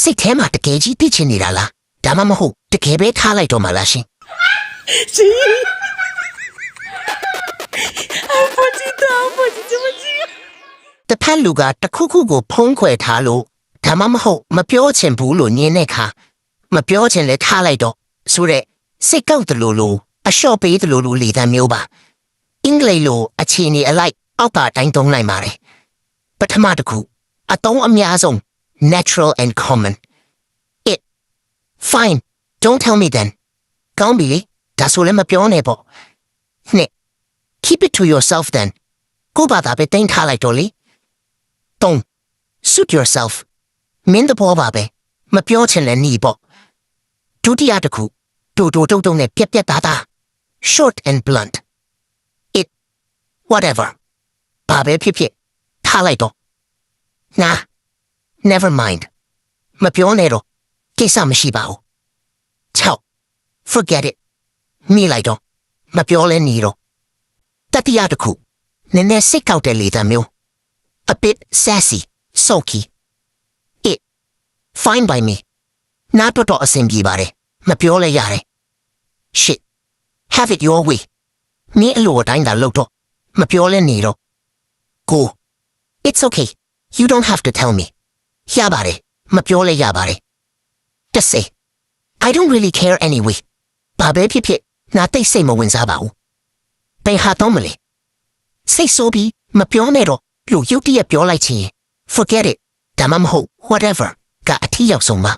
စိတ်ထဲမှာတကယ်ကြီးသိချင်နေတာလားဒါမှမဟုတ်တကယ်ပဲထားလိုက်တော့မှလားရှင်ရှင်အဖေကြီးတော့အဖေကြီးမကြီးတစ်ဖက်လူကတခုခုကိုဖုံးခွယ်ထားလို့ဒါမှမဟုတ်မပြောချင်ဘူးလို့ညင်းတဲ့အခါမပြောချင်လဲထားလိုက်တော့ဆိုတဲ့စိတ်ကောက်တယ်လို့အလျှော့ပေးတယ်လို့လေတံမျိုးပါအင်္ဂလိပ်လိုအခြေအနေအလိုက်အောက်ကအတိုင်းသုံးနိုင်ပါတယ်ပထမတစ်ခုအသုံးအများဆုံး natural and common it fine don't tell me then ကောင်းပြီလေဒါဆိုလည်းမပြောနဲ့ပေါ့နှစ် keep it to yourself then ကိုဘာသာပဲတင်ထားလိုက်တော့လေသုံး suit yourself မင်းတဘောပါပဲမပြောချင်လည်းနီးပေါ့ဒုတိယတစ်ခုတူတုံနဲ့ပြက်ပြက်သားသား short and blunt it whatever ဘာပဲဖြစ်ဖြစ်ထားလိုက်တော့နာ never mind မပြောနဲ့တော့ကိစ္စမရှိပါဘူး6 forget it မိလိုက်တော့မပြောလဲနေတော့တတိယတစ်ခုနည်းနည်းစိတ်ကောက်တဲ့လေတံမျိုး a bit sassy sulky it fine by me နားတော့အဆင်ပြေပါတယ်မပြောလဲရတယ် shit have it your way မင်းအလိုအတိုင်းသာလုပ်တော့မပြောလဲနေတော့ go it's okay you don't have to tell me ရပါတယ်မပြောလဲရပါတယ် just say I don't really care anyway ဘာပဲဖြစ်ဖြစ်နာတိတ်စိတ်မဝင်စားပါဘူးဘယ်ဟာတော့မလဲစိတ်ဆိုးပြီးမပြောနဲ့တော့လူရုတ်တရက်ပြောလိုက်ချင် forget it ဒါမှမဟုတ် whatever ကအထီးရောက်ဆုံးပါ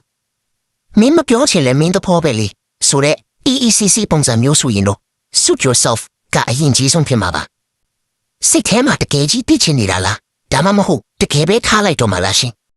မင်းမပြောချင်လဲမင်းတဖောပဲလေဆိုတော့ EECC ပုံစံမျိုးဆိုရင်တော့ suit yourself ကအရင်ကြီးဆုံးဖြစ်မှာပါစိတ်ထဲမှာတကယ်ကြီးသိချင်နေတာလားဒါမှမဟုတ်တကယ်ပဲထားလိုက်တော့မှလားရှင်